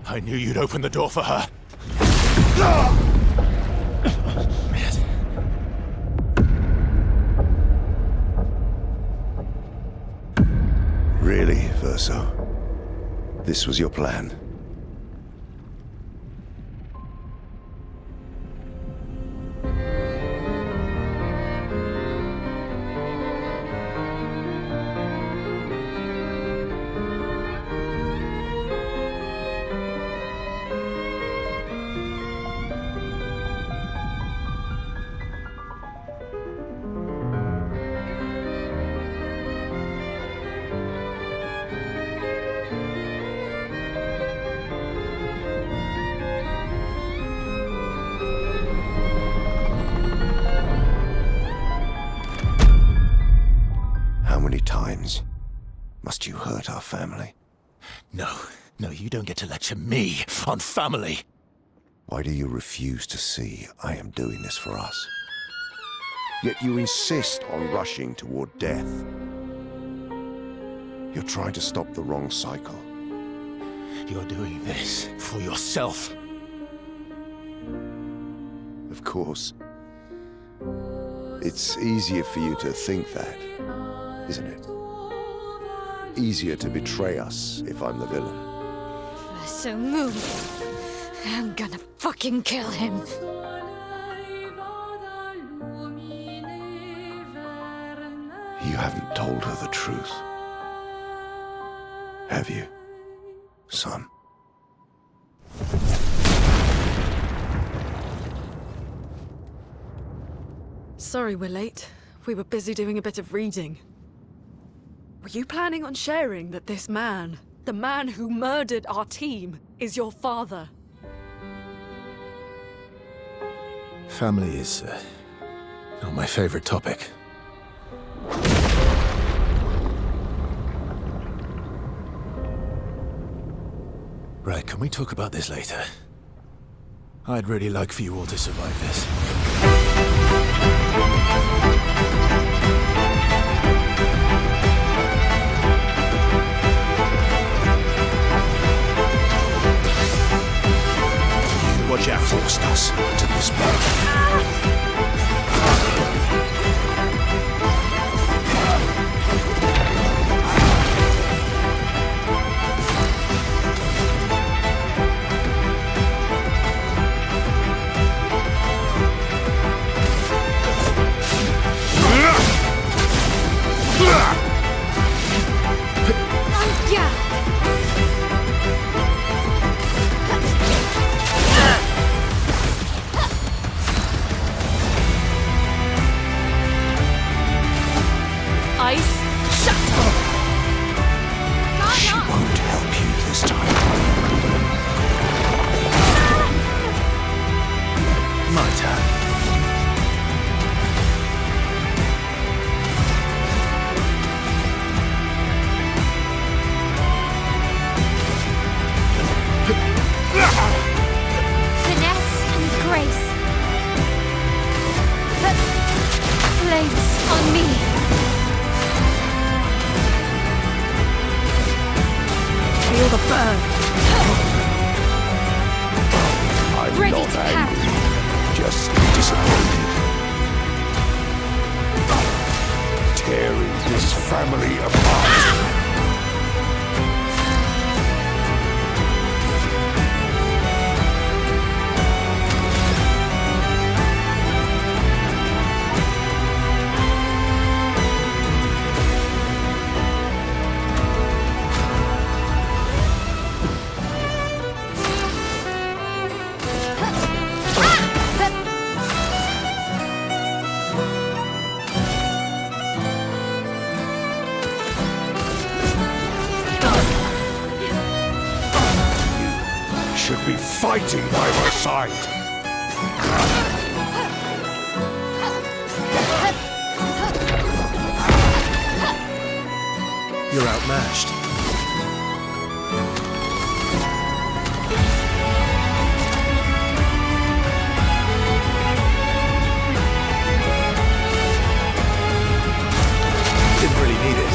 I knew you'd open the door for her. Really, Verso? This was your plan? How many times must you hurt our family? No, you don't get to lecture me on family. Why do you refuse to see I am doing this for us? Yet you insist on rushing toward death. You're trying to stop the wrong cycle. You're doing this for yourself. Of course. It's easier for you to think that, isn't it? Easier to betray us if I'm the villain. So move. I'm gonna fucking kill him. You haven't told her the truth. Have you, son? Sorry we're late. We were busy doing a bit of reading. Were you planning on sharing that this man, the man who murdered our team, is your father? Family is not my favorite topic. Right, can we talk about this later? I'd really like for you all to survive this. Watch out, forced us to this point. She won't help you this time. My turn. Finesse and grace. Flames on me. Feel the burn. I'm Ready not to angry, just disappointed. Tearing this family apart. Should be fighting by my side. You're outmatched. Didn't really need it.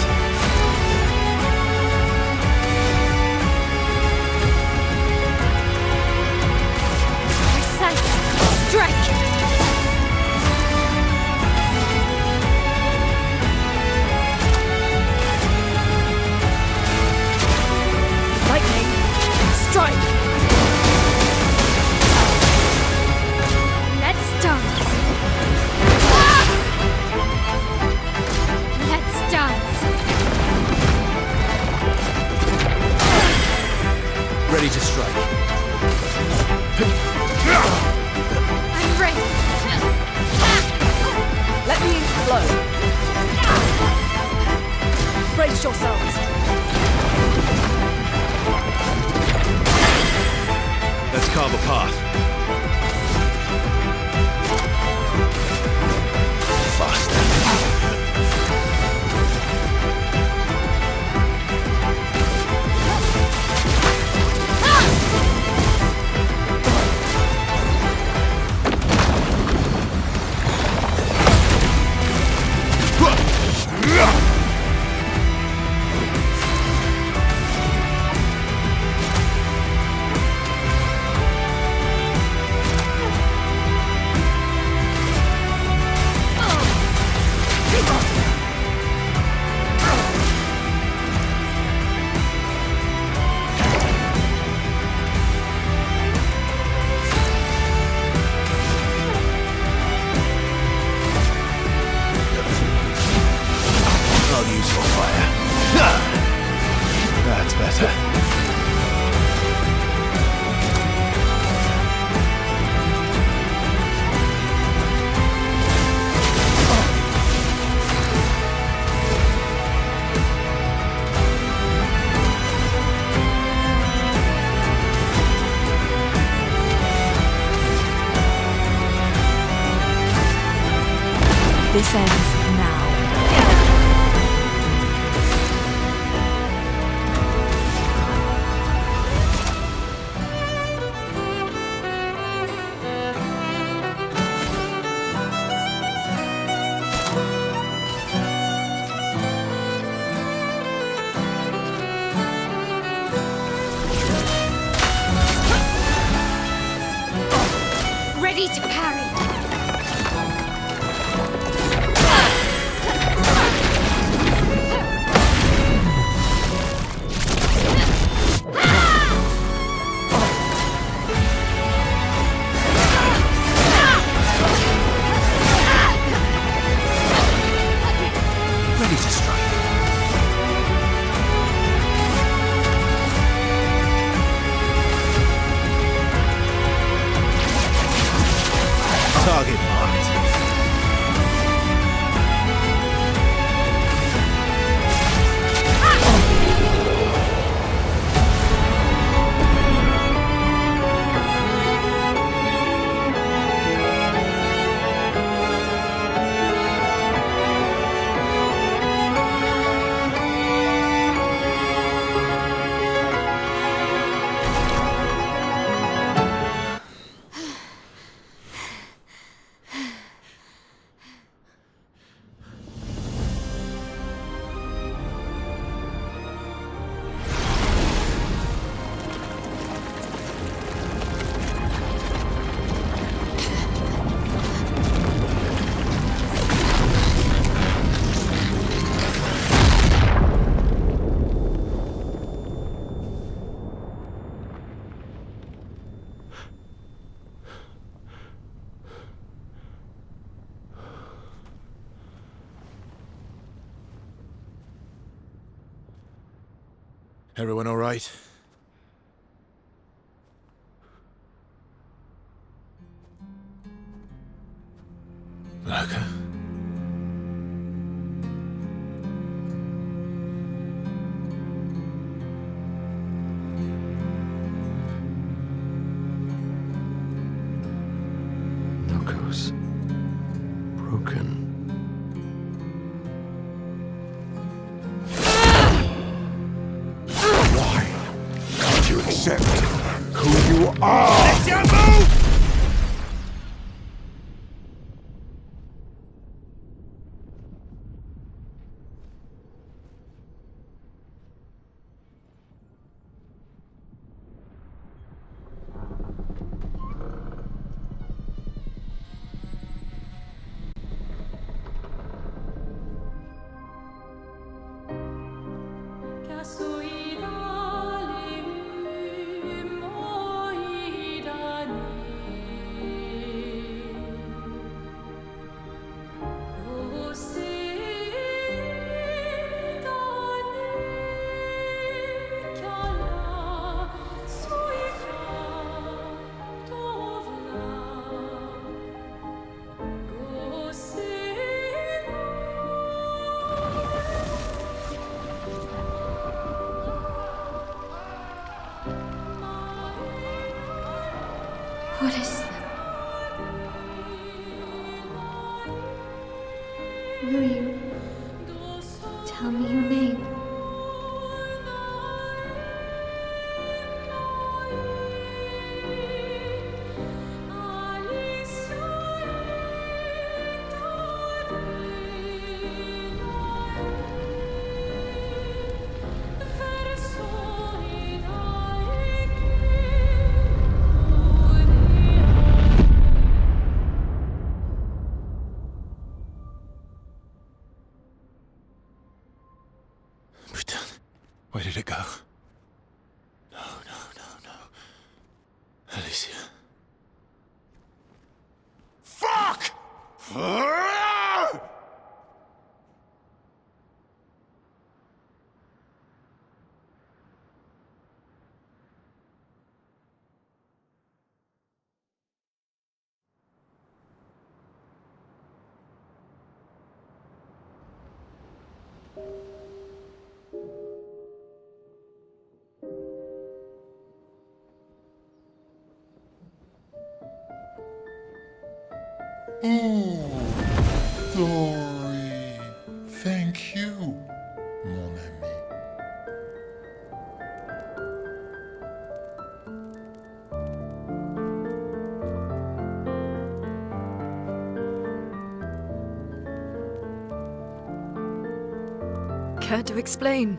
Ready to strike. I'm ready. Let me flow. Brace yourselves. Let's carve a path. Faster. I'll use your fire. That's better. This ends now. Ready to parry. Ready to strike. Target marked. Everyone all right? Lurker. Knuckles. Broken. Why can't you accept who you are? What is that? Will you tell me your name? Where did it go? No, no, no, no. Alicia. Fuck! Oh, Dory. Thank you, mon ami. Care to explain?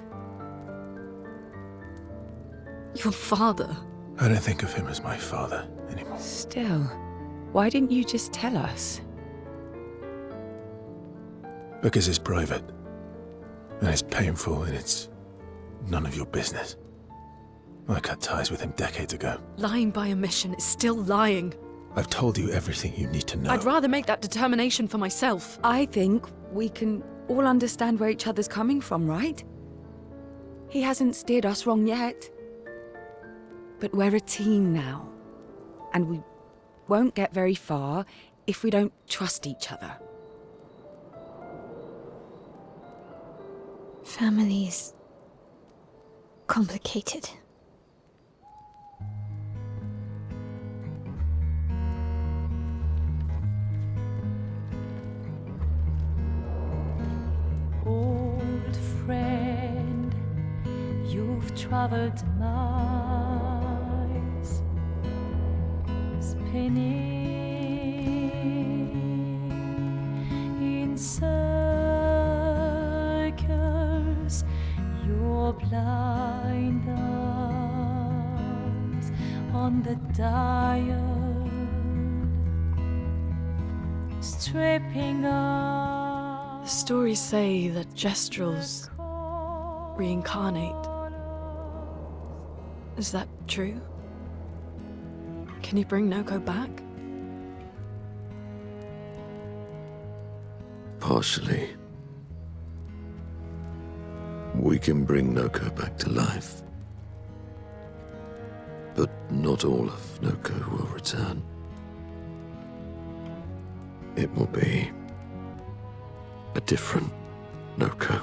Your father. I don't think of him as my father anymore. Still, why didn't you just tell us? Because it's private. And it's painful and it's none of your business. I cut ties with him decades ago. Lying by omission is still lying. I've told you everything you need to know. I'd rather make that determination for myself. I think we can all understand where each other's coming from, right? He hasn't steered us wrong yet. But we're a team now. And we won't get very far if we don't trust each other. Family's complicated. Old friend, you've traveled miles, spinning in circles, your blind eyes on the dial, stripping off. The stories say that Gestrels reincarnate. Is that true? Can you bring Noko back? Partially. We can bring Noko back to life. But not all of Noko will return. It will be a different Noko.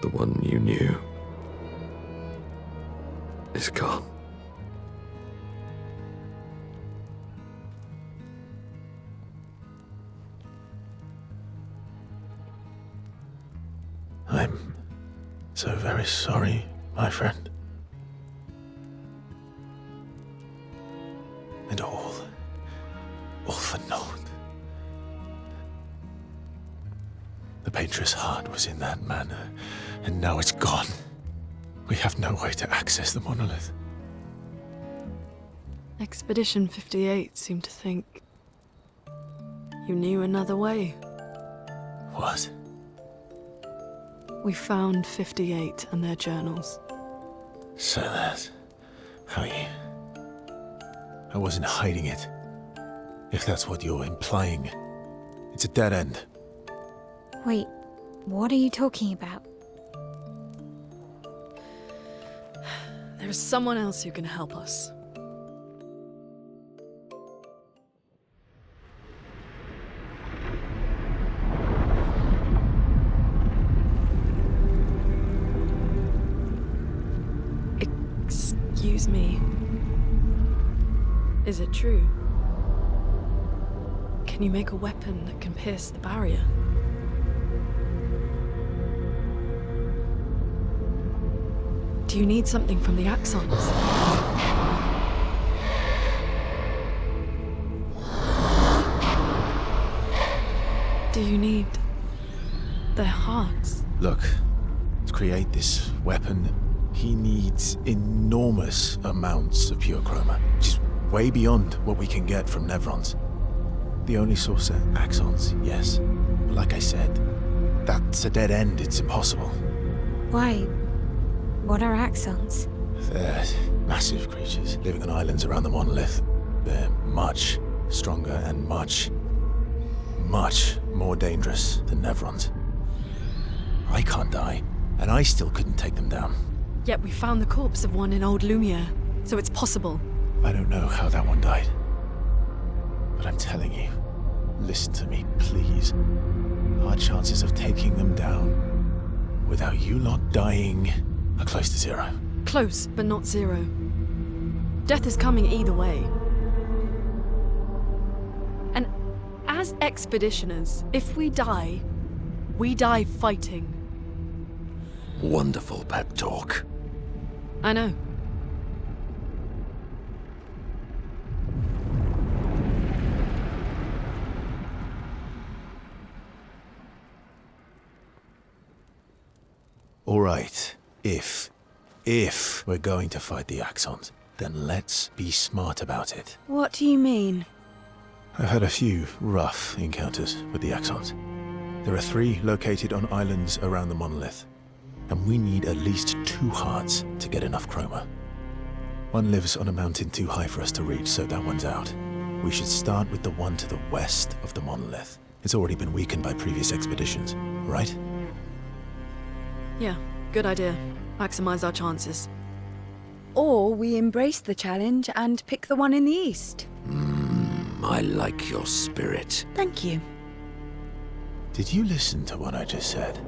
The one you knew is gone. I'm so very sorry, my friend. And all for naught. The Painter's heart was in that manor, and now it's gone. We have no way to access the monolith. Expedition 58 seemed to think you knew another way. What? We found 58 and their journals. So that's how you... I wasn't hiding it. If that's what you're implying. It's a dead end. Wait, what are you talking about? There is someone else who can help us. Excuse me. Is it true? Can you make a weapon that can pierce the barrier? Do you need something from the Axons? Do you need their hearts? Look, to create this weapon, he needs enormous amounts of pure chroma, which is way beyond what we can get from Nevrons. The only source are Axons, yes. But like I said, that's a dead end. It's impossible. Why? What are Axons? They're massive creatures living on islands around the monolith. They're much stronger and much more dangerous than Nevrons. I can't die, and I still couldn't take them down. Yet we found the corpse of one in Old Lumiere, so it's possible. I don't know how that one died. But I'm telling you, listen to me, please. Our chances of taking them down without you lot dying are close to zero. Close, but not zero. Death is coming either way. And as expeditioners, if we die fighting. Wonderful pep talk. I know. All right, if we're going to fight the Axons, then let's be smart about it. What do you mean? I've had a few rough encounters with the Axons. There are 3 located on islands around the monolith, and we need at least 2 hearts to get enough chroma. One lives on a mountain too high for us to reach, so that one's out. We should start with the one to the west of the monolith. It's already been weakened by previous expeditions, right? Yeah, good idea. Maximize our chances. Or we embrace the challenge and pick the one in the east. I like your spirit. Thank you. Did you listen to what I just said?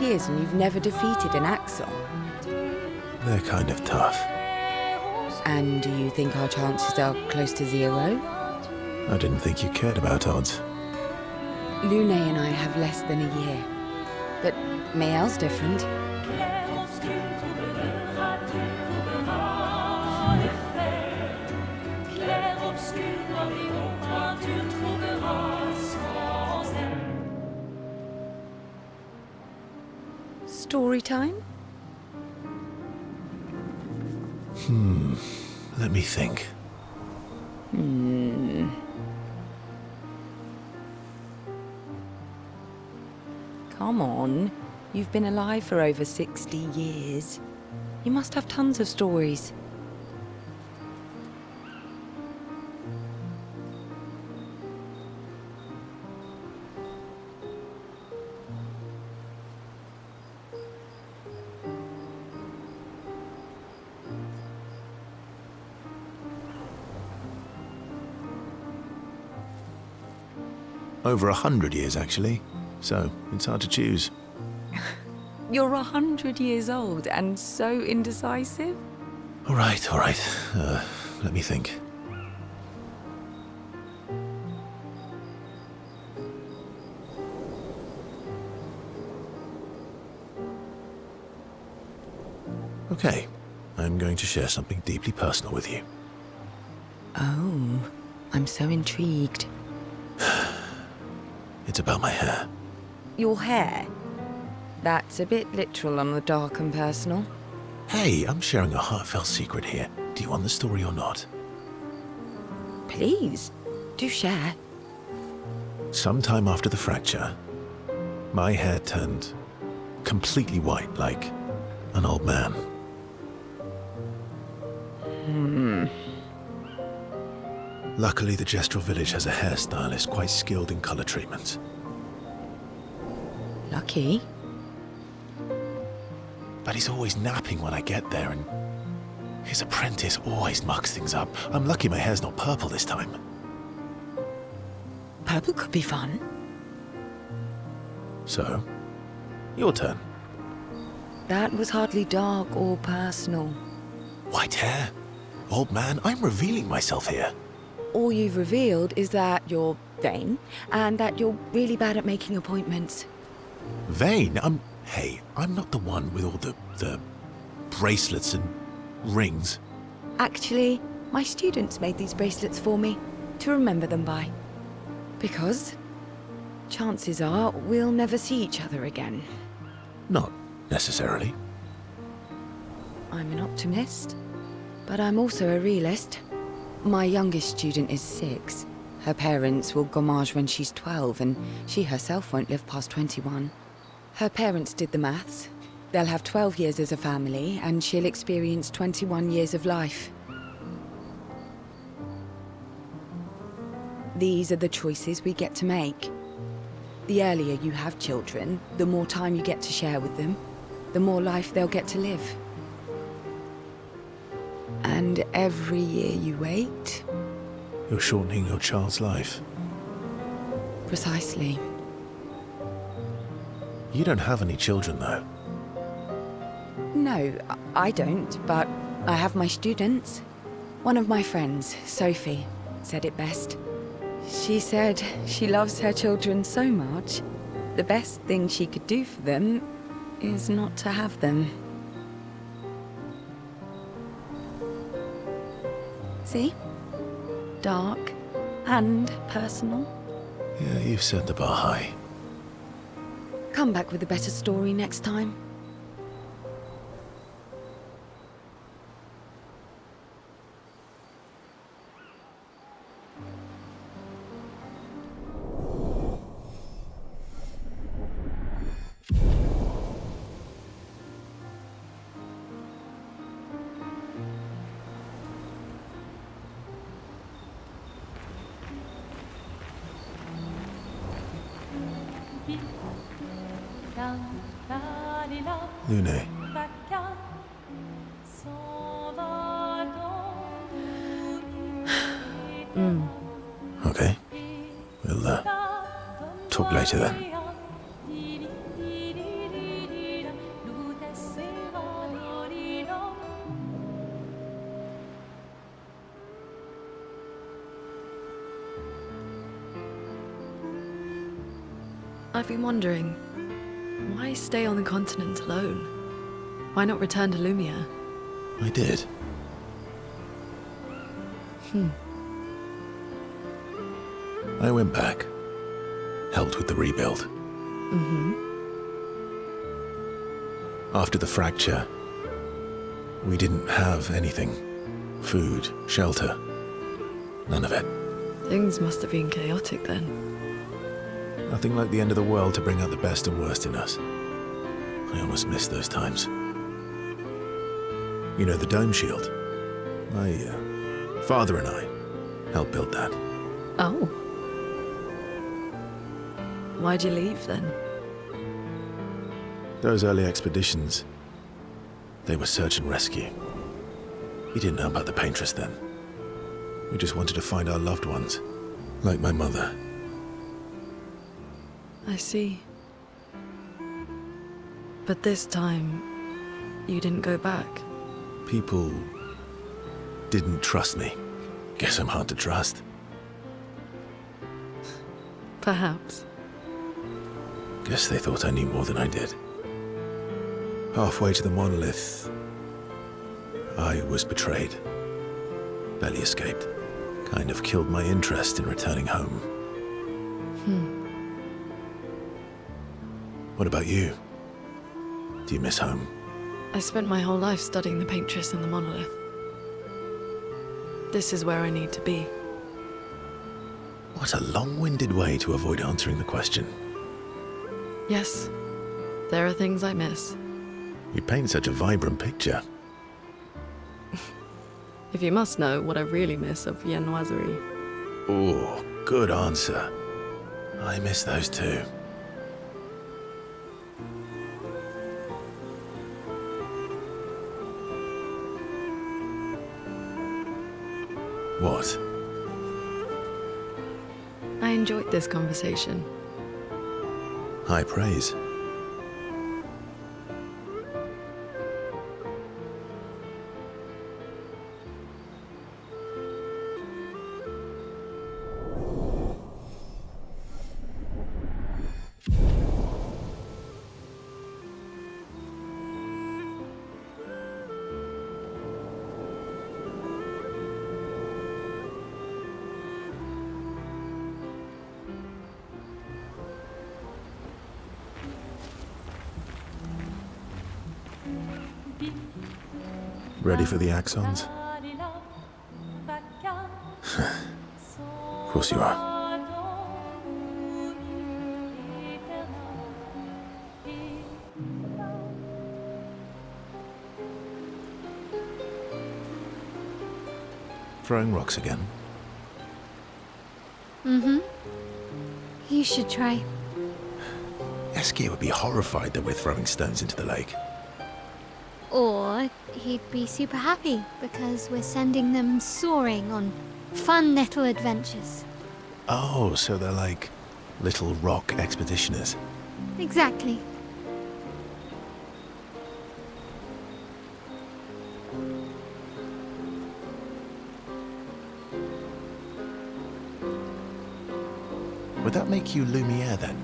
Years and you've never defeated an Axon. They're kind of tough. And do you think our chances are close to zero? I didn't think you cared about odds. Lune and I have less than a year. But Mael's different. Story time? Let me think. Come on. You've been alive for over 60 years. You must have tons of stories. Over 100 years, actually. So, it's hard to choose. You're 100 years old and so indecisive? All right. Let me think. Okay, I'm going to share something deeply personal with you. Oh, I'm so intrigued. It's about my hair. Your hair? That's a bit literal on the dark and personal. Hey, I'm sharing a heartfelt secret here. Do you want the story or not? Please, do share. Sometime after the fracture, my hair turned completely white, like an old man. Luckily, the Gestrel village has a hairstylist quite skilled in color treatments. Lucky. But he's always napping when I get there, and his apprentice always mucks things up. I'm lucky my hair's not purple this time. Purple could be fun. So, your turn. That was hardly dark or personal. White hair? Old man, I'm revealing myself here. All you've revealed is that you're vain, and that you're really bad at making appointments. Vain? Hey, I'm not the one with all the bracelets and rings. Actually, my students made these bracelets for me, to remember them by. Because chances are we'll never see each other again. Not necessarily. I'm an optimist, but I'm also a realist. My youngest student is 6. Her parents will gommage when she's 12, and she herself won't live past 21. Her parents did the maths. They'll have 12 years as a family, and she'll experience 21 years of life. These are the choices we get to make. The earlier you have children, the more time you get to share with them, the more life they'll get to live. And every year you wait... You're shortening your child's life. Precisely. You don't have any children, though. No, I don't, but I have my students. One of my friends, Sophie, said it best. She said she loves her children so much, the best thing she could do for them is not to have them. See? Dark and personal. Yeah, you've set the bar high. Come back with a better story next time. Lune, okay. We'll, talk later then. I've been wondering, why stay on the continent alone? Why not return to Lumia? I did. I went back. Helped with the rebuild. After the fracture, we didn't have anything. Food, shelter. None of it. Things must have been chaotic then. Nothing like the end of the world to bring out the best and worst in us. I almost miss those times. You know the dome shield? My father and I helped build that. Oh. Why'd you leave then? Those early expeditions, they were search and rescue. We didn't know about the Paintress then. We just wanted to find our loved ones, like my mother. I see. But this time, you didn't go back. People didn't trust me. Guess I'm hard to trust. Perhaps. Guess they thought I knew more than I did. Halfway to the monolith, I was betrayed. Barely escaped. Kind of killed my interest in returning home. What about you? Do you miss home? I spent my whole life studying the Paintress and the monolith. This is where I need to be. What a long-winded way to avoid answering the question. Yes, there are things I miss. You paint such a vibrant picture. If you must know what I really miss of Viennoiserie. Oh, good answer. I miss those too. What? I enjoyed this conversation. High praise. Ready for the Axons? Of course you are. Throwing rocks again? Mm-hmm. You should try. Eskia would be horrified that we're throwing stones into the lake. Or he'd be super happy because we're sending them soaring on fun little adventures. Oh, so they're like little rock expeditioners. Exactly. Would that make you Lumiere then?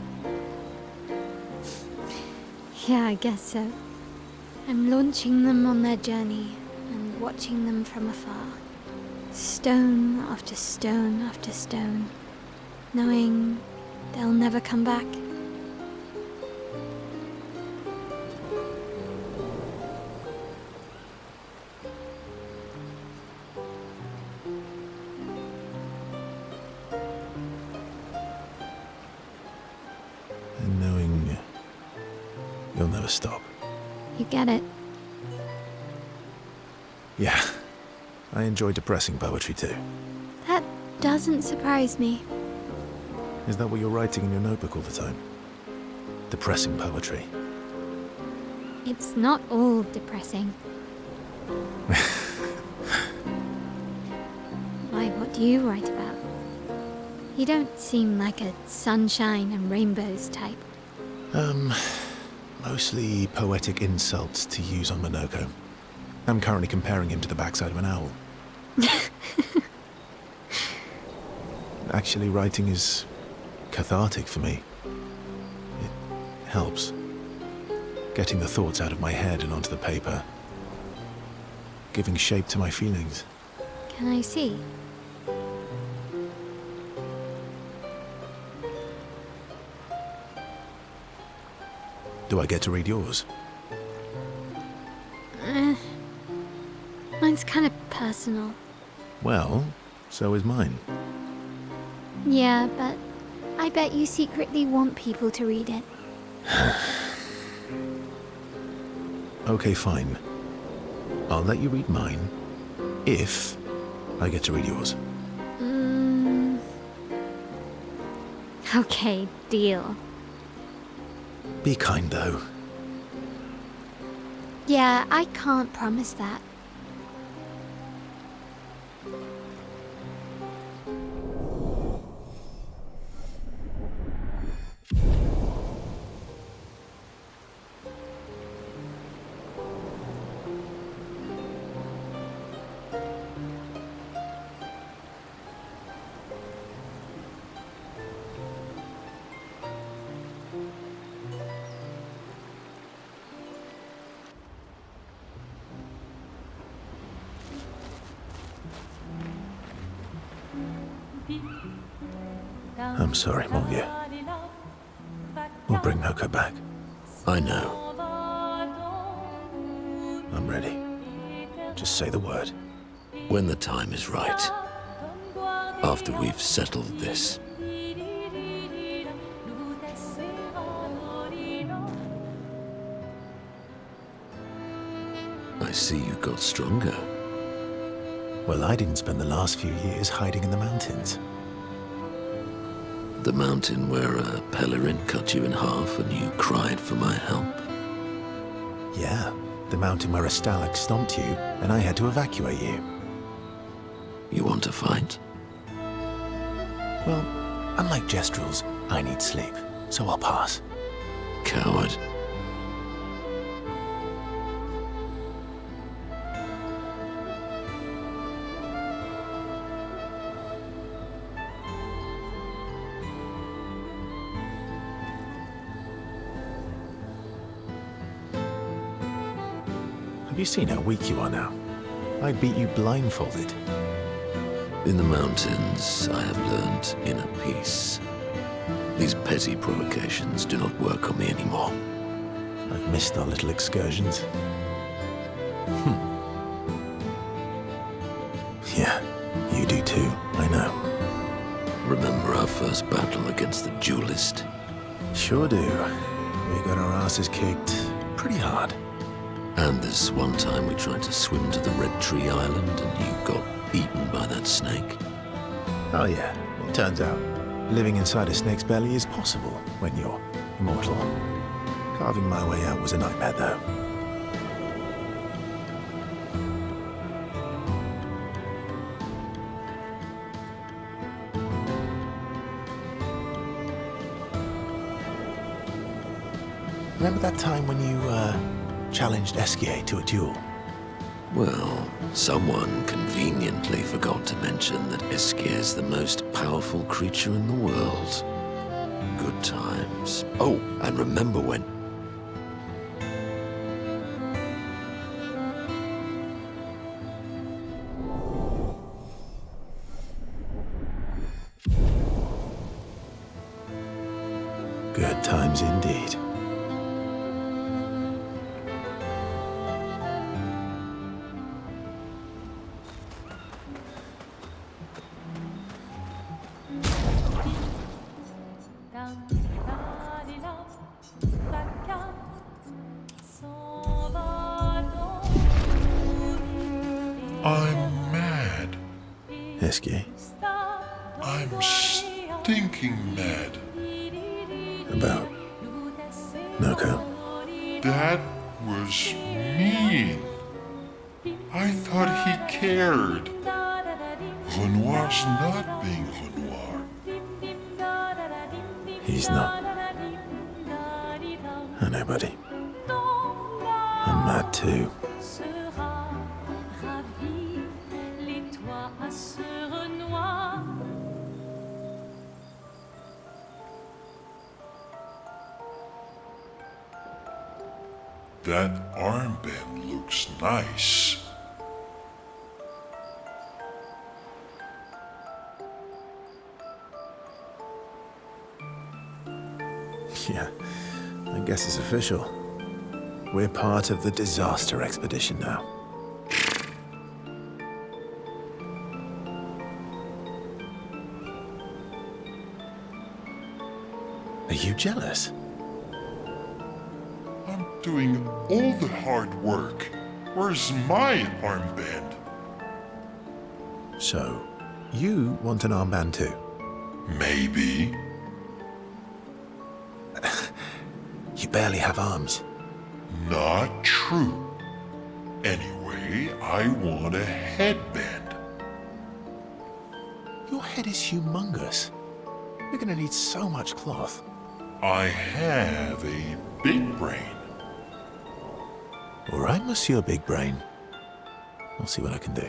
Yeah, I guess so. I'm launching them on their journey and watching them from afar. Stone after stone after stone, knowing they'll never come back. And knowing you'll never stop. You get it? Yeah, I enjoy depressing poetry too. That doesn't surprise me. Is that what you're writing in your notebook all the time? Depressing poetry. It's not all depressing. Why, what do you write about? You don't seem like a sunshine and rainbows type. Mostly poetic insults to use on Monoko. I'm currently comparing him to the backside of an owl. Actually, writing is cathartic for me. It helps. Getting the thoughts out of my head and onto the paper. Giving shape to my feelings. Can I see? Do I get to read yours? Mine's kind of personal. Well, so is mine. Yeah, but I bet you secretly want people to read it. Okay, fine. I'll let you read mine, if I get to read yours. Okay, deal. Be kind, though. Yeah, I can't promise that. I'm sorry, Molgia. We'll bring Noko back. I know. I'm ready. Just say the word. When the time is right. After we've settled this. I see you got stronger. Well, I didn't spend the last few years hiding in the mountains. The mountain where a Pelerin cut you in half and you cried for my help. Yeah, the mountain where a Stalag stomped you and I had to evacuate you. You want to fight? Well, unlike Jestrels, I need sleep, so I'll pass. Coward. You've seen how weak you are now. I'd beat you blindfolded. In the mountains, I have learned inner peace. These petty provocations do not work on me anymore. I've missed our little excursions. Yeah, you do too, I know. Remember our first battle against the duelist? Sure do. We got our asses kicked pretty hard. And this one time we tried to swim to the Red Tree Island and you got eaten by that snake? Oh yeah, it turns out living inside a snake's belly is possible when you're immortal. Carving my way out was a nightmare though. Remember that time when you, challenged Esquier to a duel? Well, someone conveniently forgot to mention that Esquir's the most powerful creature in the world. Good times. Oh, and remember when... Good times indeed. I'm mad. Esquier, I'm stinking mad. about Noko. That was mean. I thought he cared. Renoir's not being Renoir. He's not. I know, buddy. I'm mad too. That armband looks nice. Yeah, I guess it's official. We're part of the disaster expedition now. Are you jealous? I'm doing all the hard work. Where's my armband? So, you want an armband too? Maybe. You barely have arms. Not true. Anyway, I want a headband. Your head is humongous. You're gonna need so much cloth. I have a big brain. All right, Monsieur Big Brain. I'll see what I can do.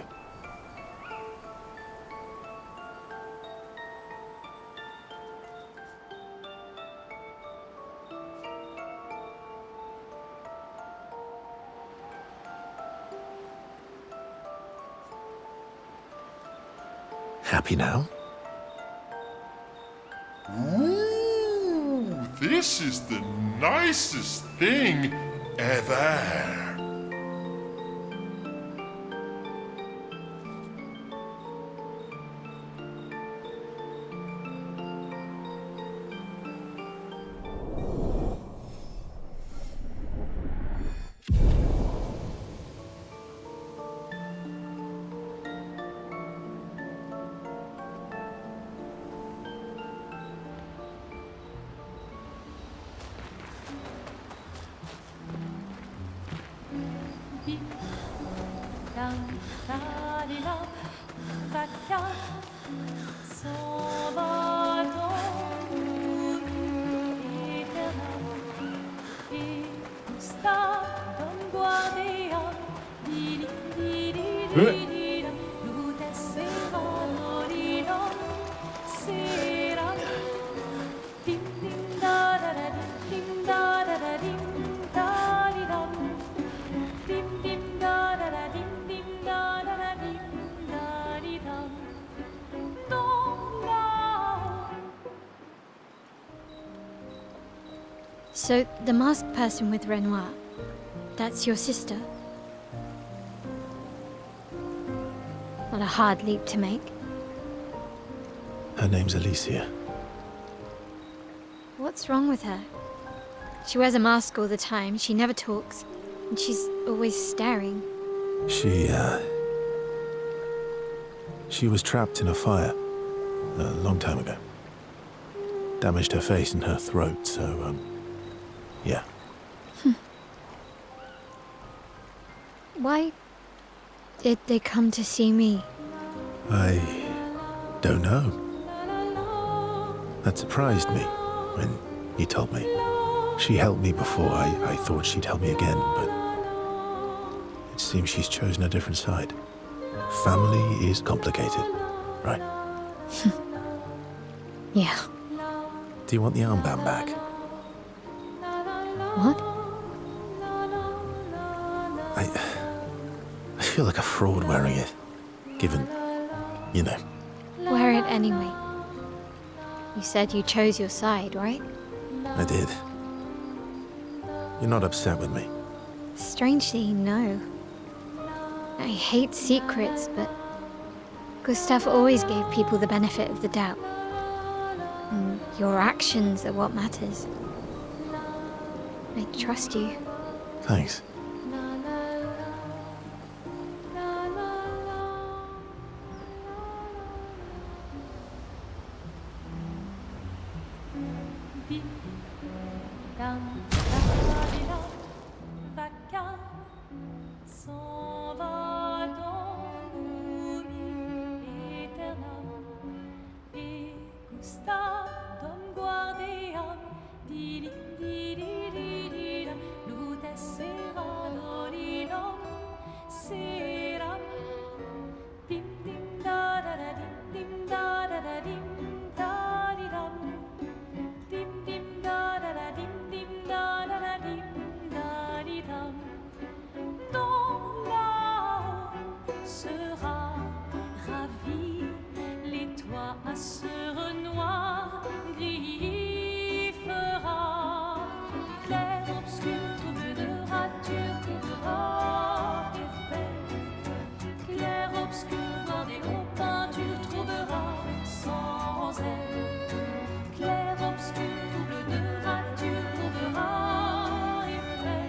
Happy now? Ooh, this is the nicest thing ever. So, the masked person with Renoir, that's your sister? What a hard leap to make. Her name's Alicia. What's wrong with her? She wears a mask all the time, she never talks, and she's always staring. She was trapped in a fire a long time ago. Damaged her face and her throat, so, yeah. Why did they come to see me? I don't know. That surprised me when you told me. She helped me before. I thought she'd help me again, but it seems she's chosen a different side. Family is complicated, right? Yeah. Do you want the armband back? What? I feel like a fraud wearing it, given, you know. Wear it anyway. You said you chose your side, right? I did. You're not upset with me. Strangely, no. I hate secrets, but Gustav always gave people the benefit of the doubt. And your actions are what matters. I trust you. Thanks. S'en va dans l'oubli éternel. Et Gustave Dom Guardian, di di di di di da, luta sera dolidom, seram, dim dim da da da dim da da da dim da di dam, dim da da da dim da da da dim da di dam. Dont là-haut sera ravi, les toits à ce Renoir gris fera, clair, obscur, trouble de rature, trouvera effet, clair, obscur, bordé aux peintures, trouvera sans elle, clair, obscur, trouble de rature, trouvera effet,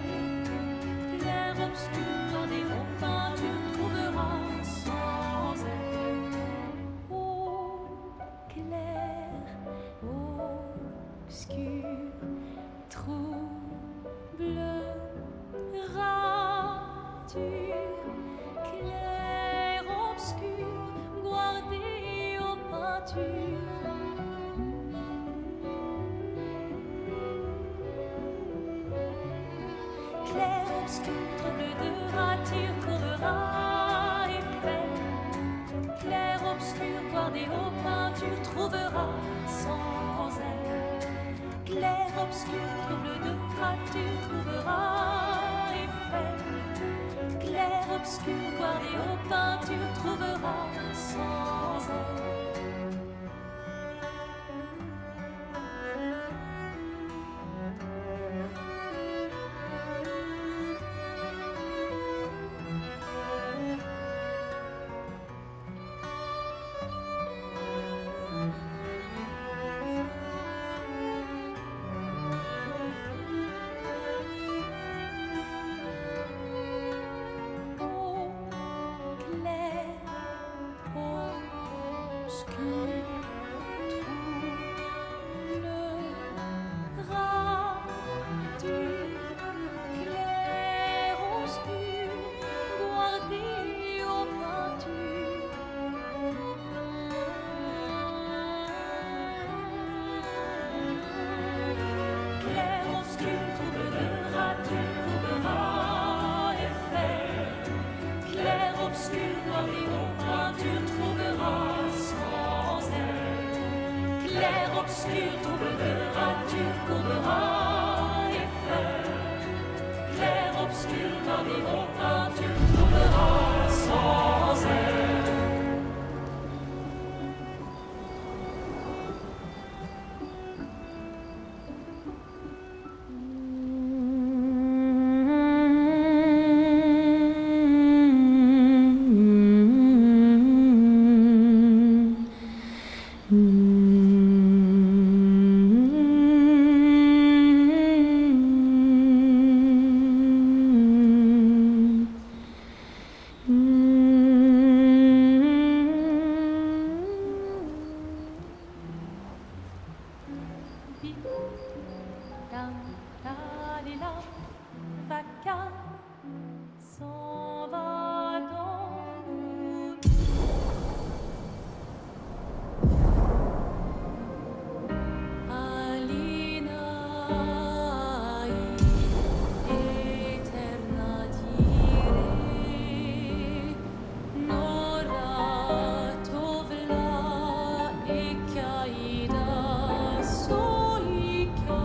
clair, obscur, bordé aux peintures, trouvera sans elle. Ô clair, obscur, trouble, rature, clair, obscur, guardé aux peintures. Clair, obscur, trouble de rature, courera effet. Clair, obscur, guardé aux peintures, trouvera sans elle. Clair, obscur, trouble de rature, trouvera effet. Clair, obscur, guardé aux peintures, trouvera sans elle. Obscur, trouble de rature, courbera effet. Clair, obscur, bordé aux peintures, trouvera sans elle. vacarme s'en va dans l'oubli. Alinae eterna dire, nora tovla ekaida soika.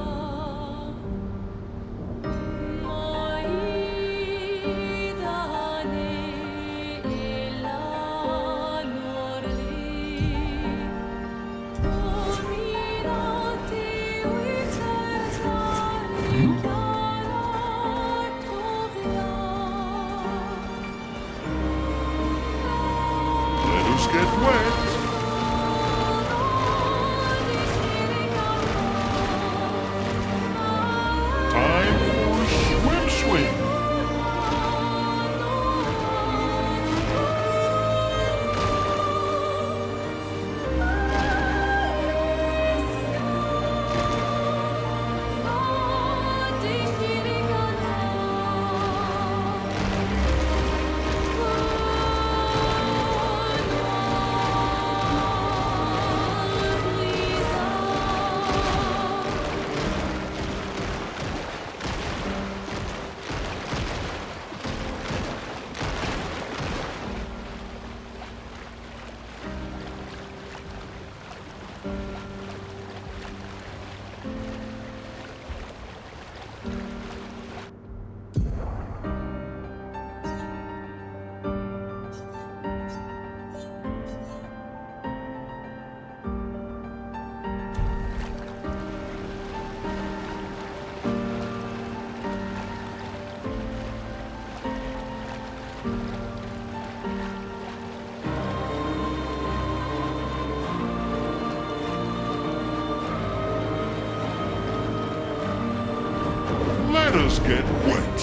Let us get wet. Time for swim. Let us get wet.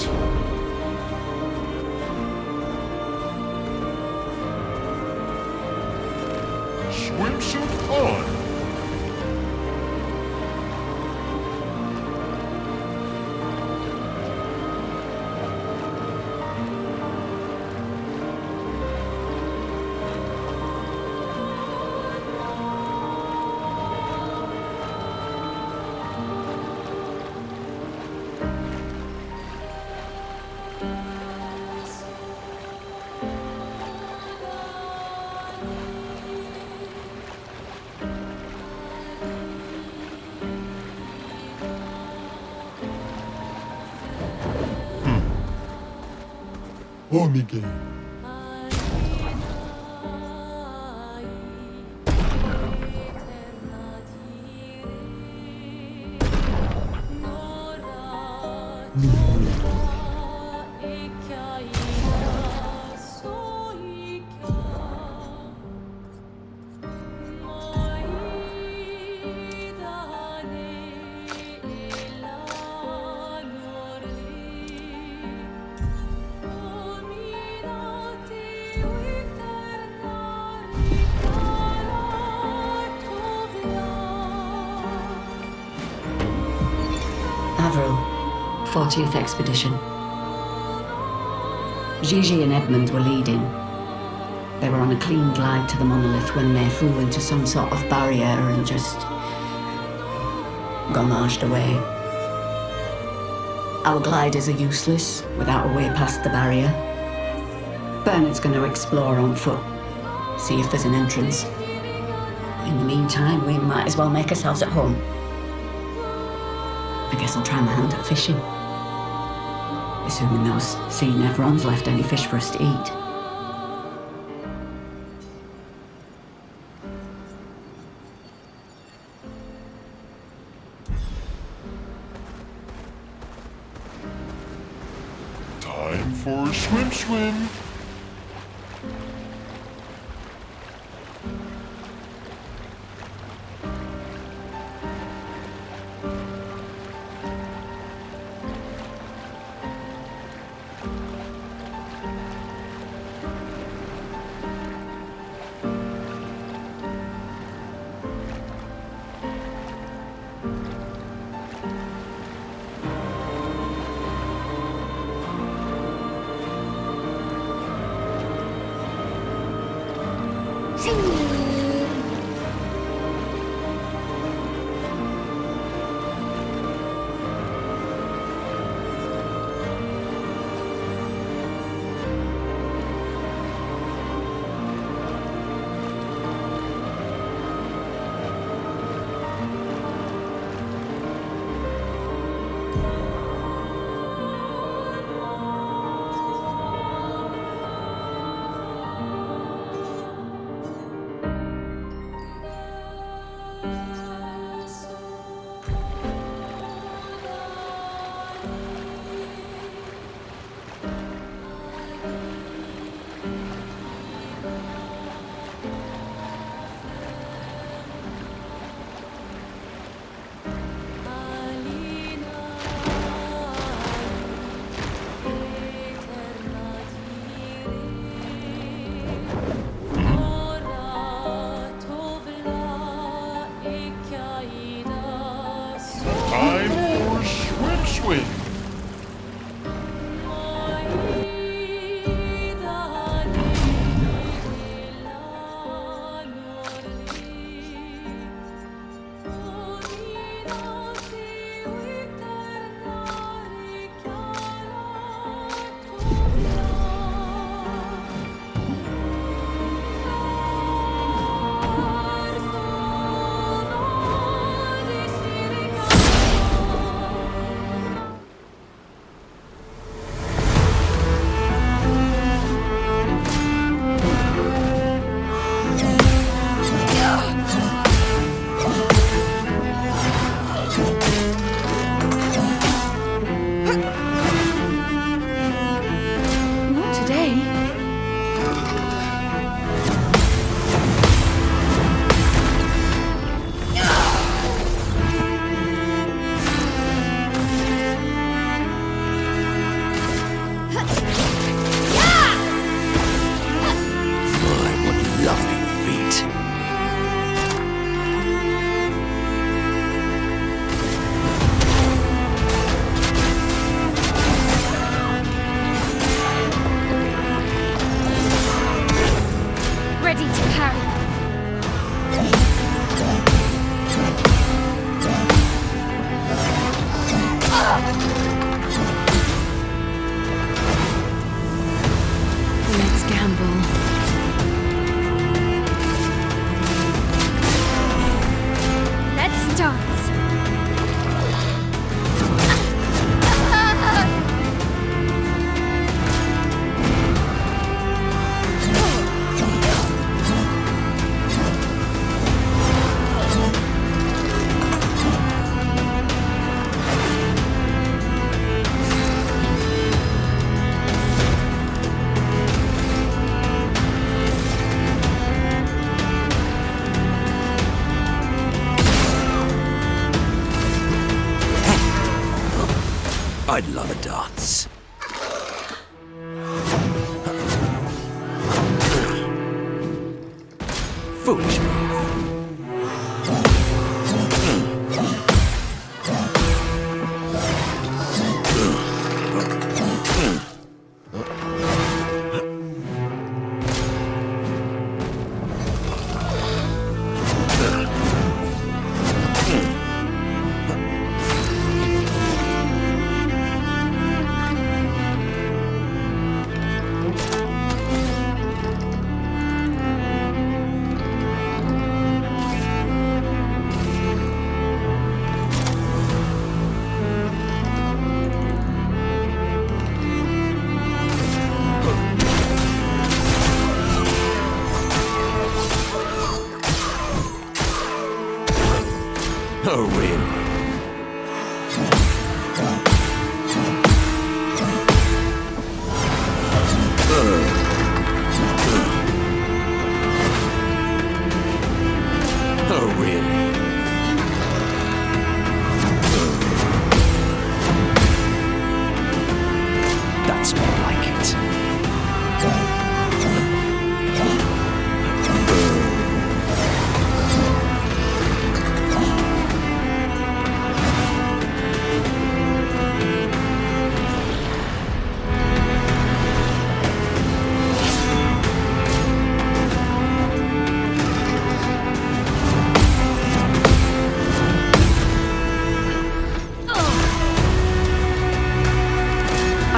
Swimsuit on. Oh, Miguel. Avril, 40th Expedition. Gigi and Edmund were leading. They were on a clean glide to the monolith when they flew into some sort of barrier and just gommaged away. Our gliders are useless without a way past the barrier. Bernard's going to explore on foot, see if there's an entrance. In the meantime, we might as well make ourselves at home. I guess I'll try my hand at fishing. Assuming those sea nevrons left any fish for us to eat. Time for swim. Time for swim swim. Not today. My, what lovely feet. Ready to parry. Let's gamble. Let's dance. I'd love a dance. Foolish move.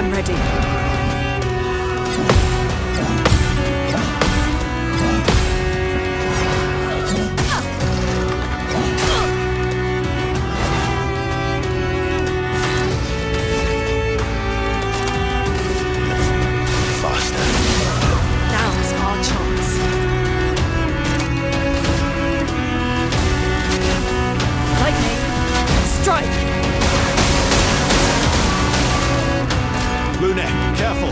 I'm ready. Faster. Now's our chance. Lightning, strike! Lune, careful.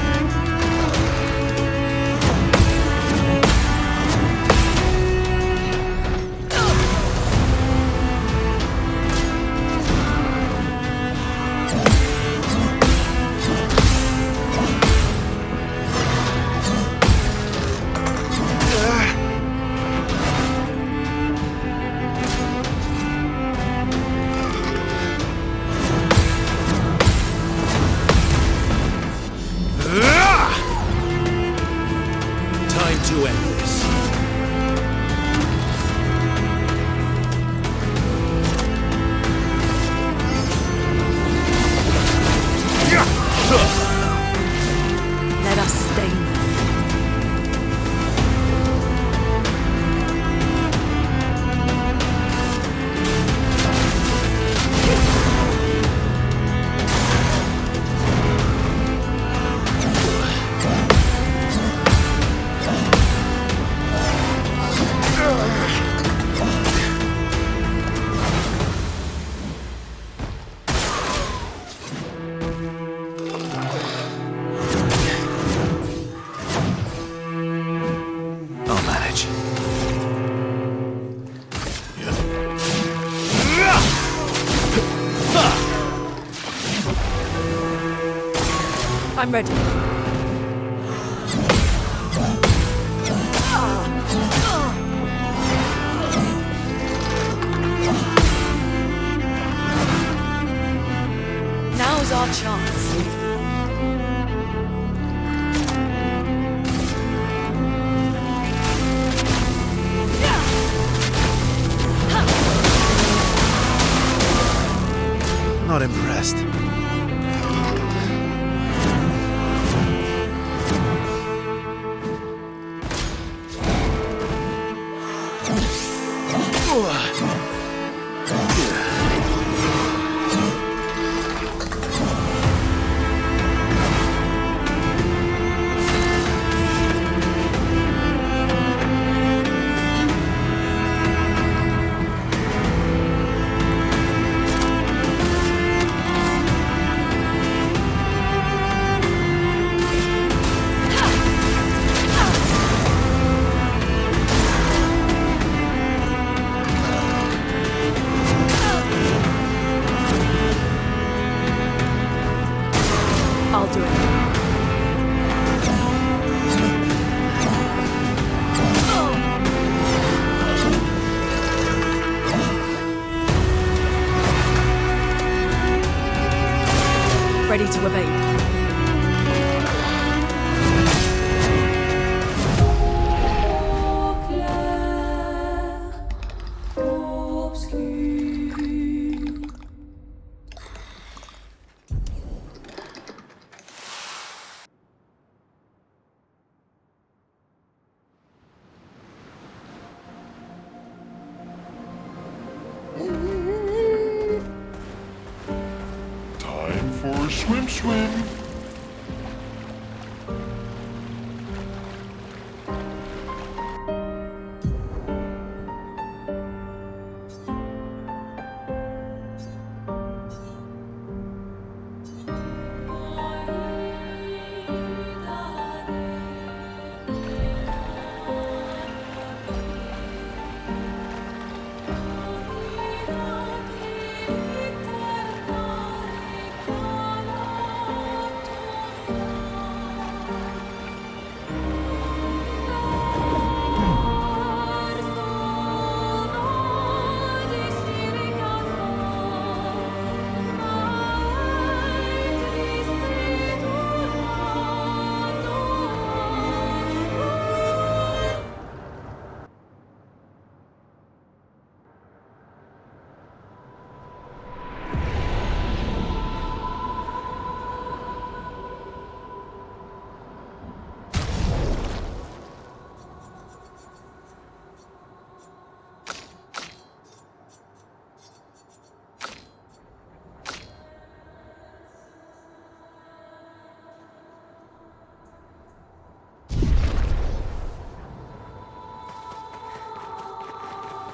Time to end this. Let us stain them. I'll manage. I'm ready. Now's our chance. Not impressed. I'll do it. Ready to evade. Time for a swim.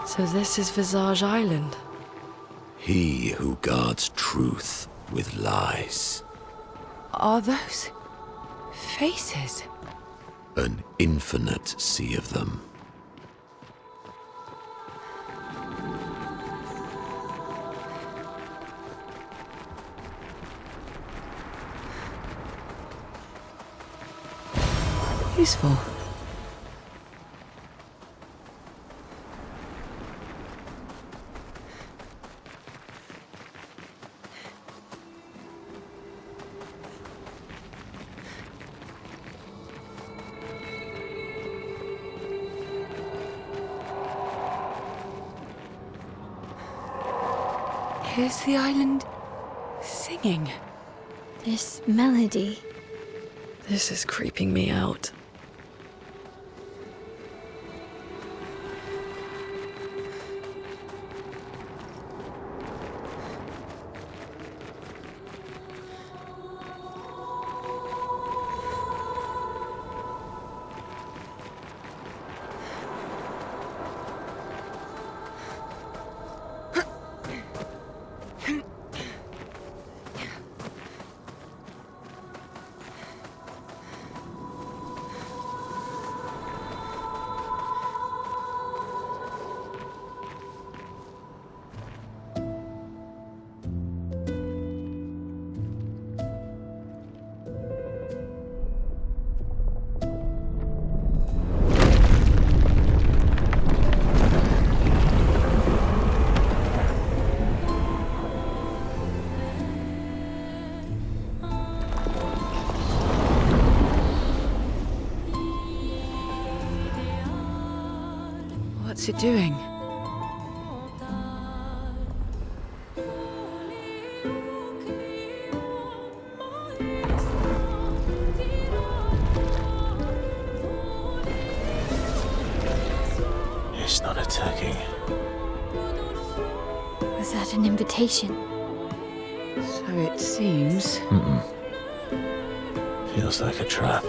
So this is Visage Island. He who guards truth with lies. Are those faces? An infinite sea of them. Useful. Here's the island singing. This melody. This is creeping me out. What's it doing? It's not attacking. Was that an invitation? So it seems. Feels like a trap.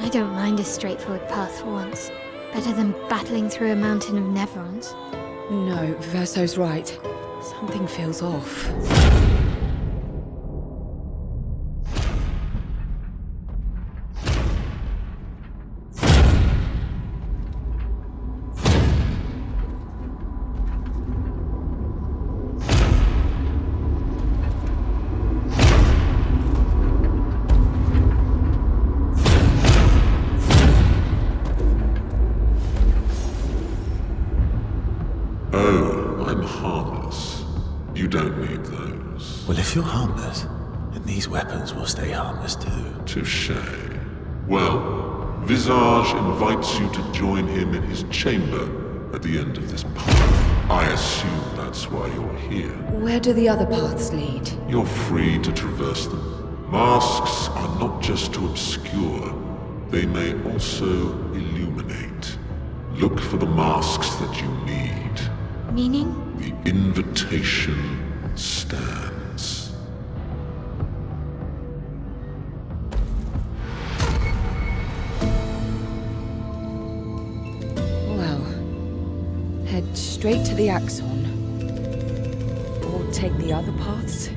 I don't mind a straightforward path for once. Better than battling through a mountain of Neverons. No, Verso's right. Something feels off. Oh, I'm harmless. You don't need those. Well, if you're harmless, then these weapons will stay harmless too. Touche. Well, Visage invites you to join him in his chamber at the end of this path. I assume that's why you're here. Where do the other paths lead? You're free to traverse them. Masks are not just to obscure, they may also illuminate. Look for the masks that you need. Meaning? The invitation stands. Well, head straight to the Axon. Or take the other paths.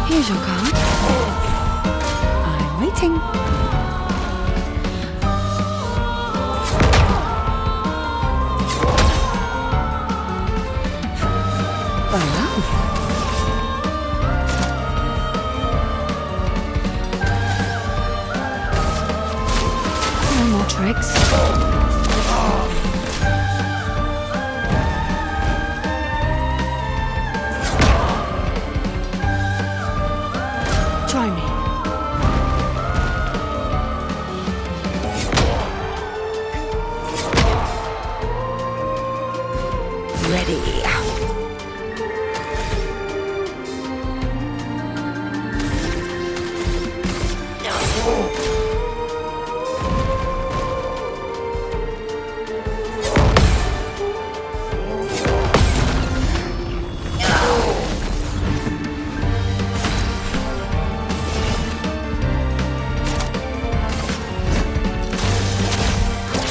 Here's your card. I'm waiting. Well. No more tricks. Try me. Ready.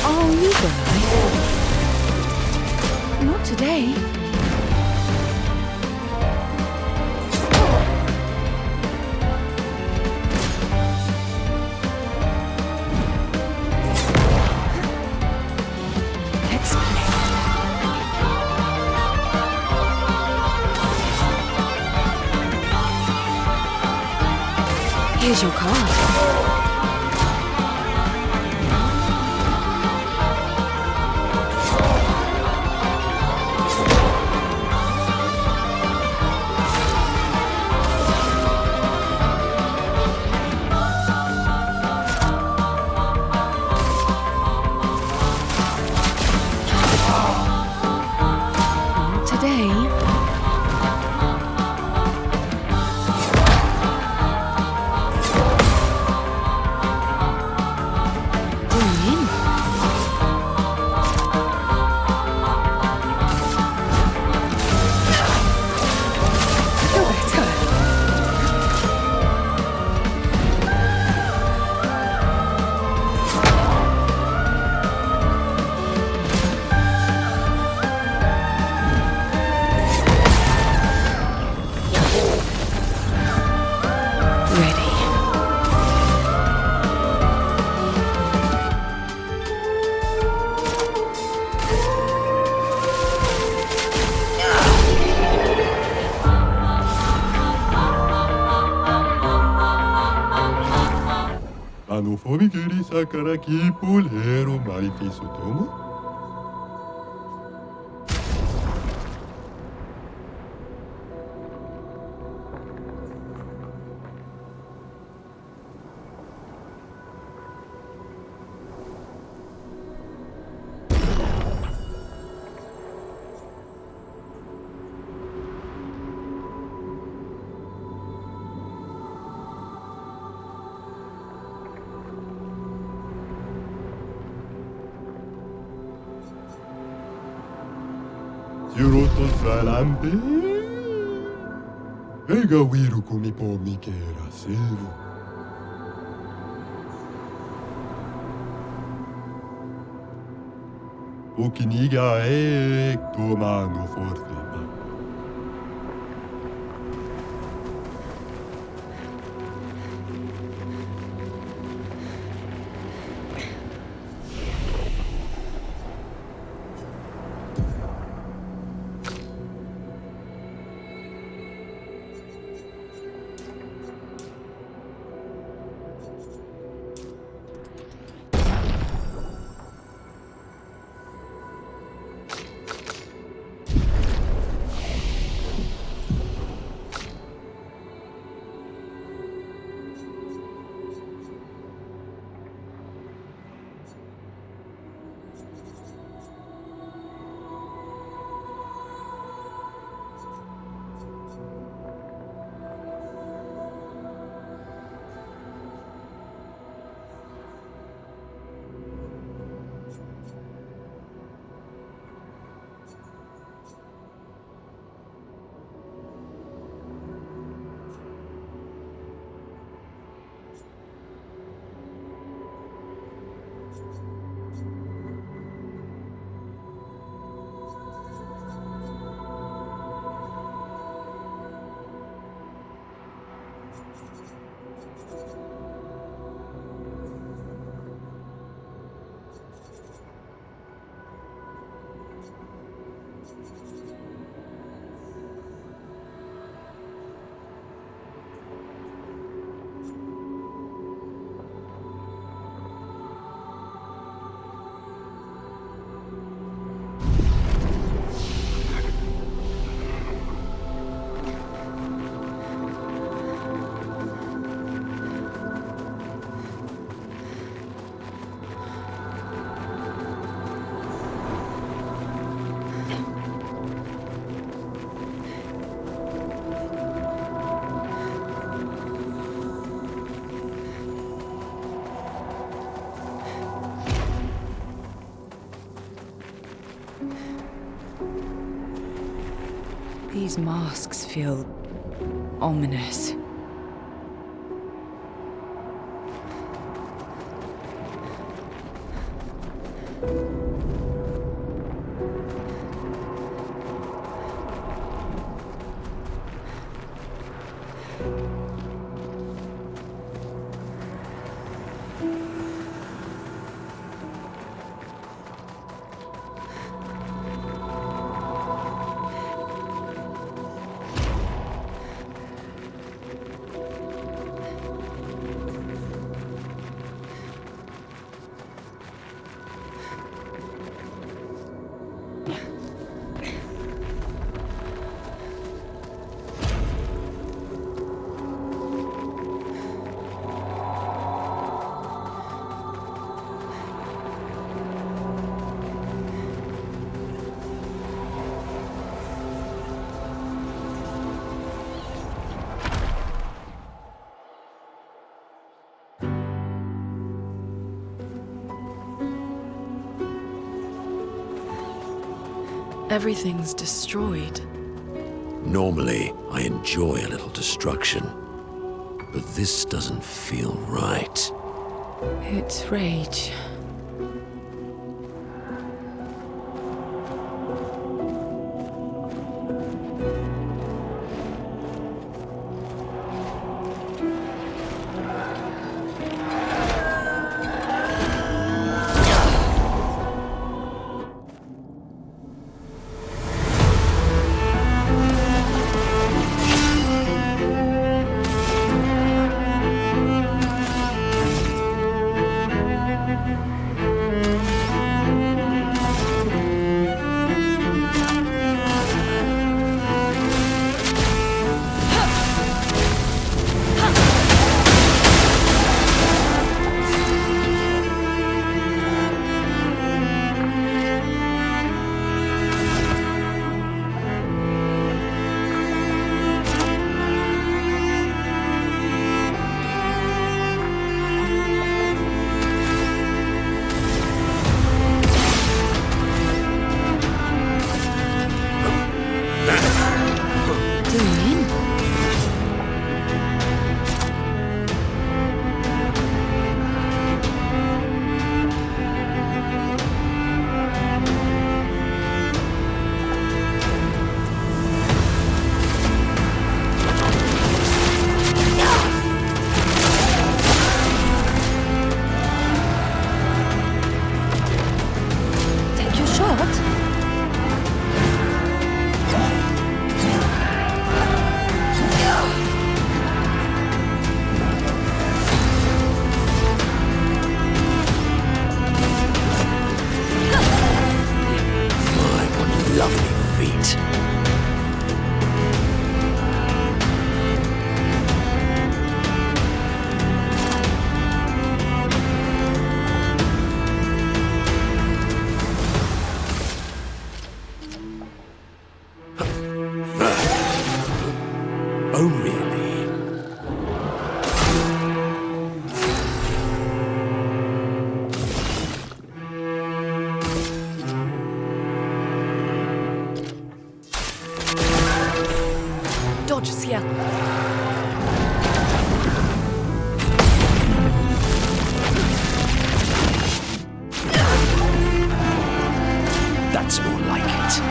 Oh, you guys. Not today. Let's play. Here's your card. Today. Going in. I feel better. Ready. Famigeri sakara kipul hero marifisotomo. Siroto salambe. Ega wiru kumipo mikera sevu. Okiniga ek tomano forte. These masks feel ominous. Everything's destroyed. Normally, I enjoy a little destruction, but this doesn't feel right. It's rage. Oh, really? Dodge, Ciel. That's more like it.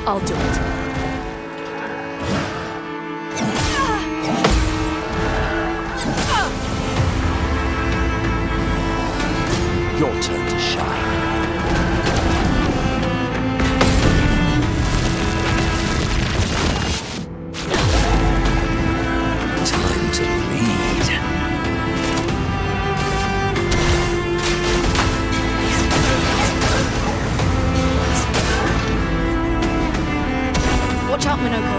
I'll do it. Your turn to shine. Time to lead. Watch out, Minoko.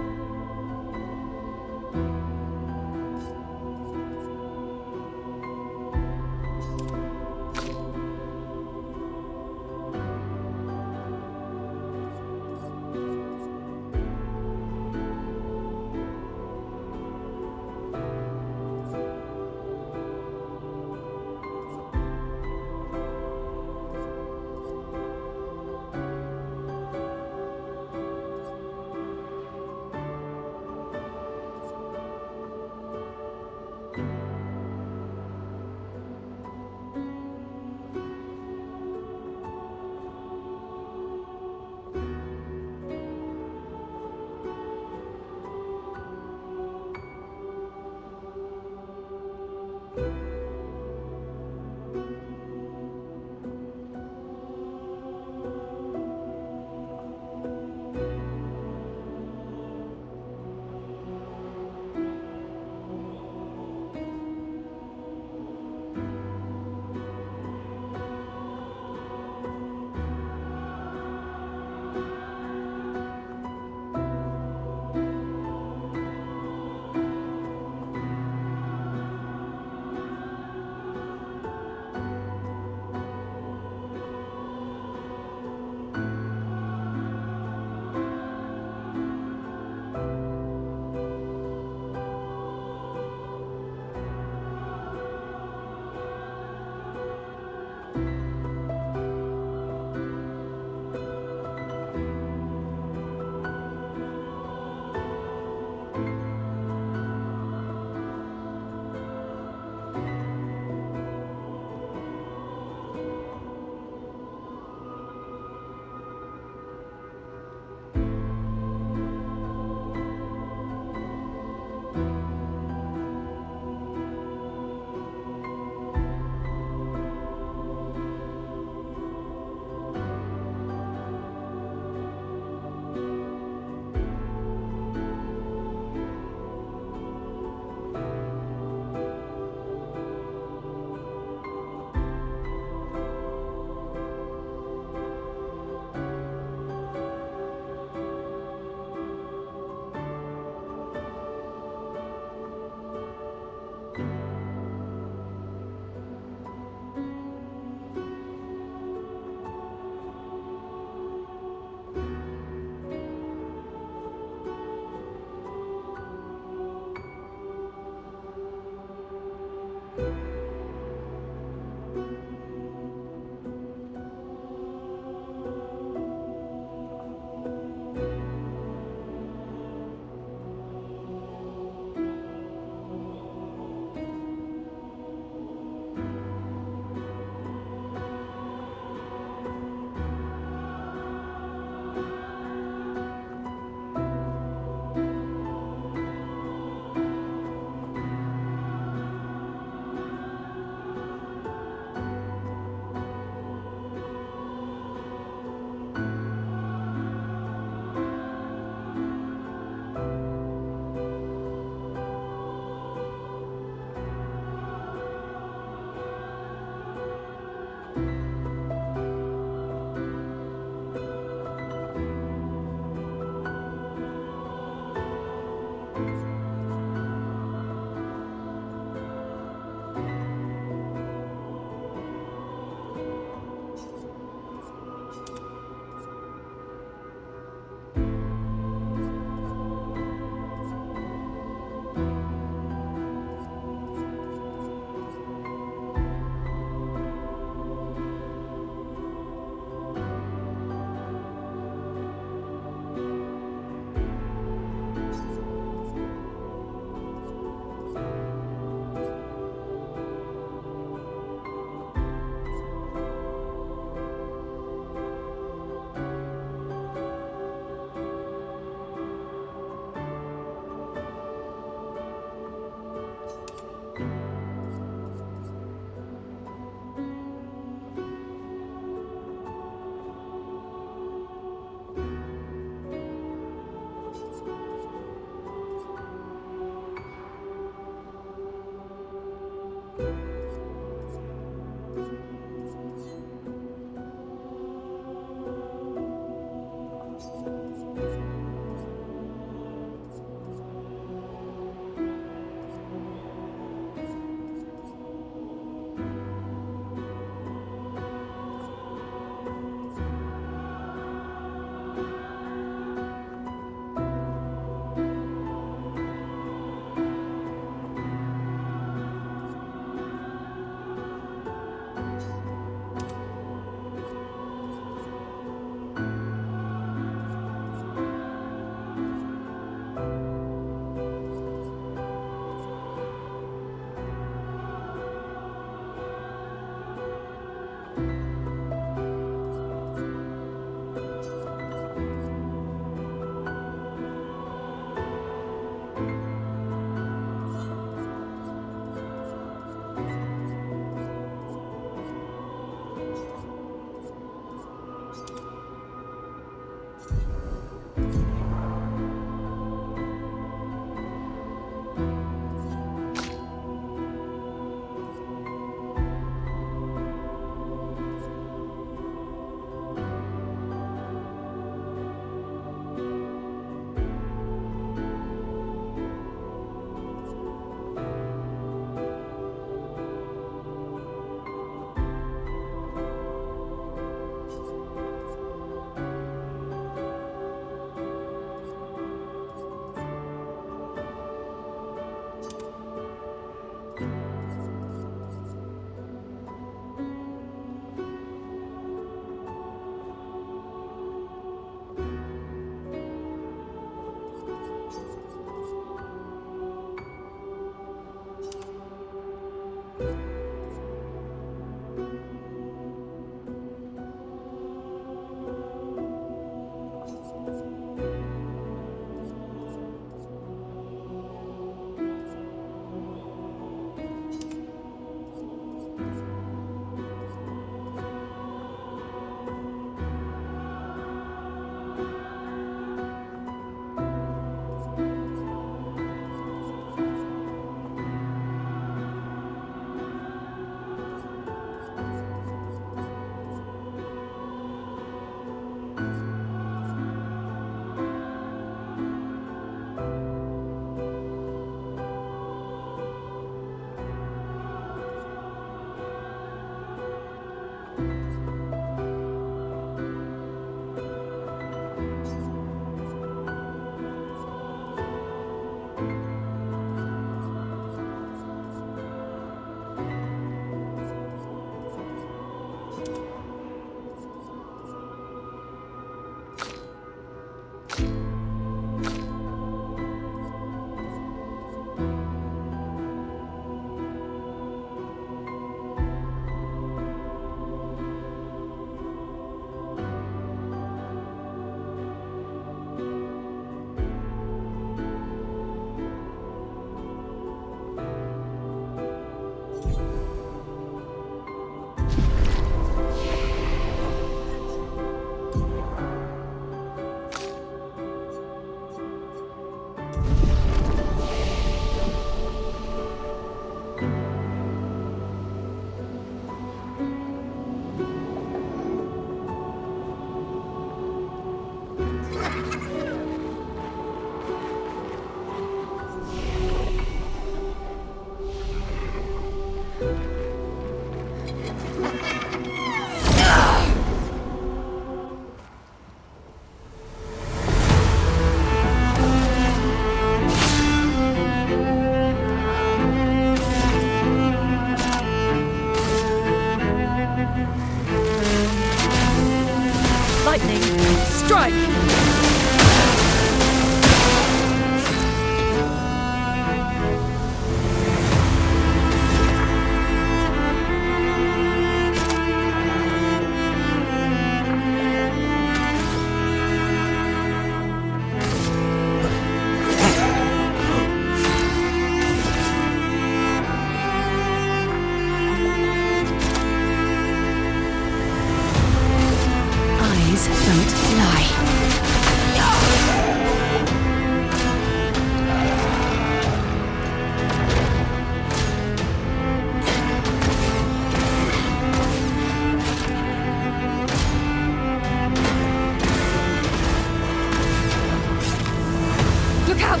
Look out!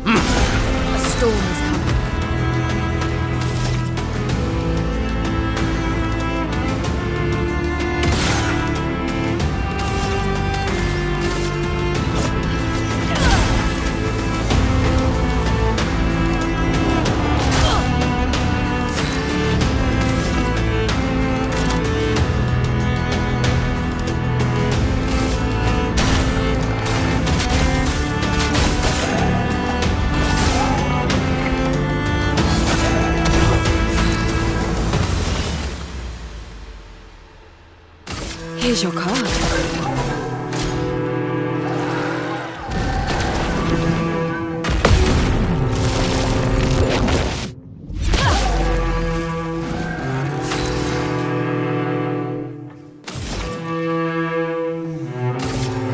A storm is coming. Here's your card.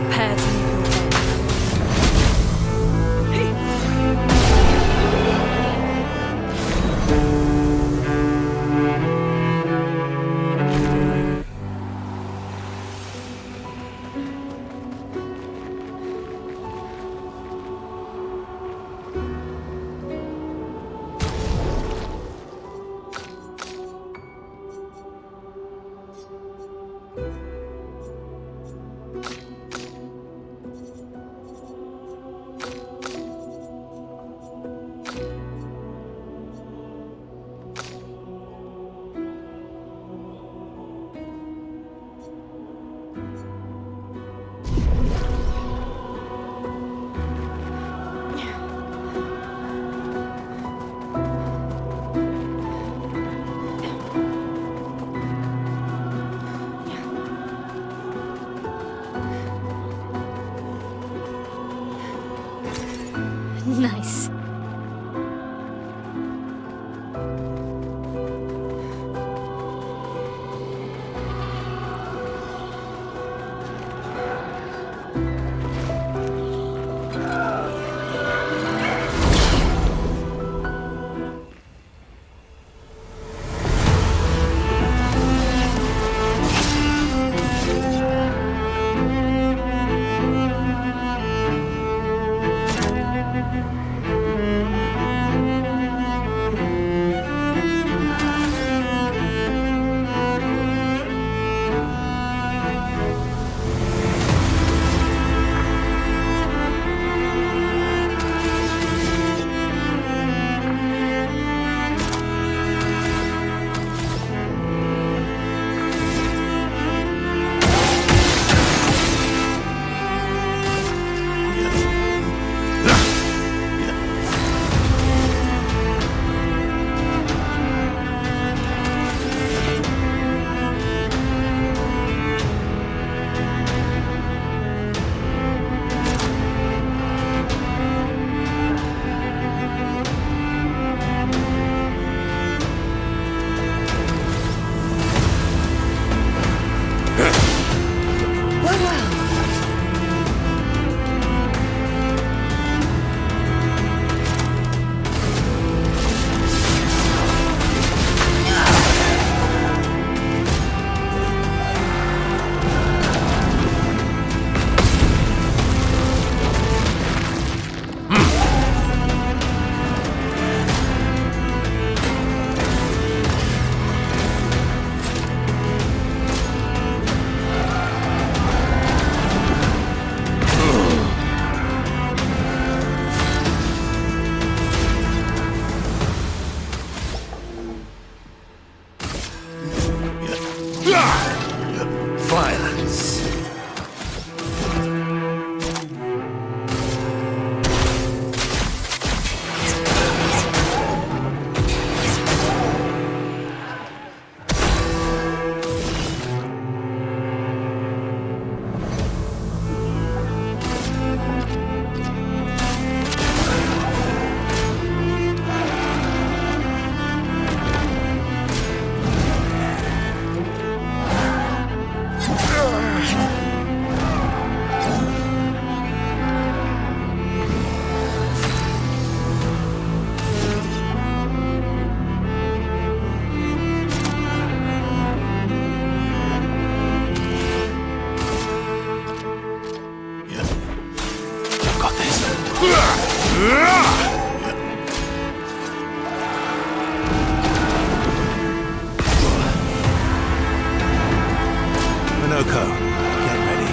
Prepare to meet your fate. Nice. Minoko, get ready.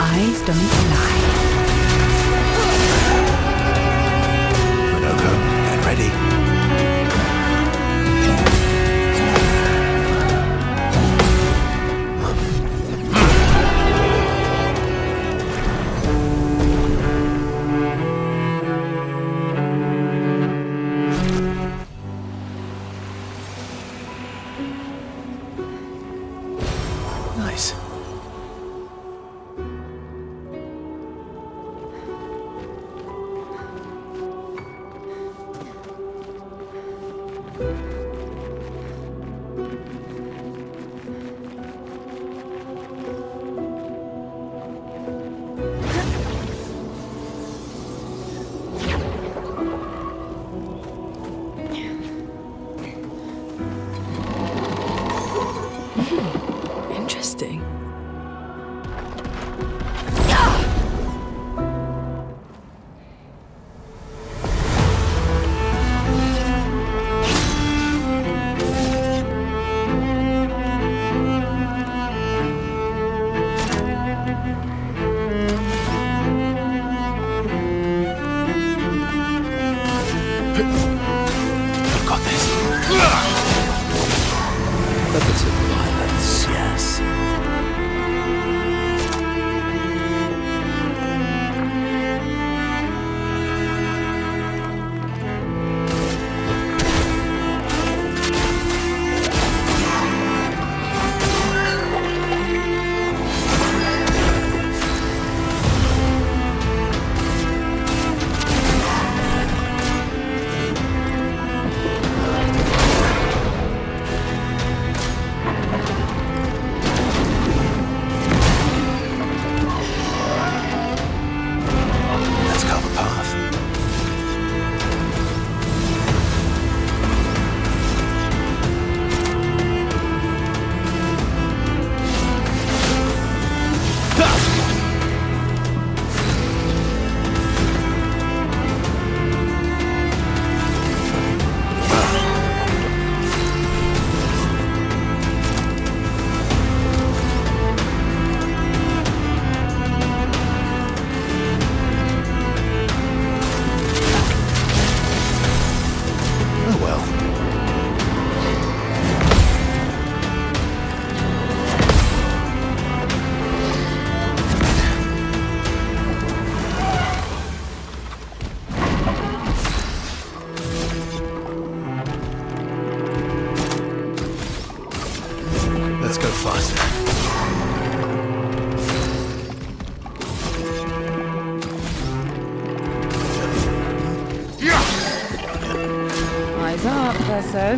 Eyes don't lie. Minoko, get ready. Nice. Interesting. I've got this. A bit of violence, yes. Let's carve a path. Oh well. Let's go faster. Eyes up, person.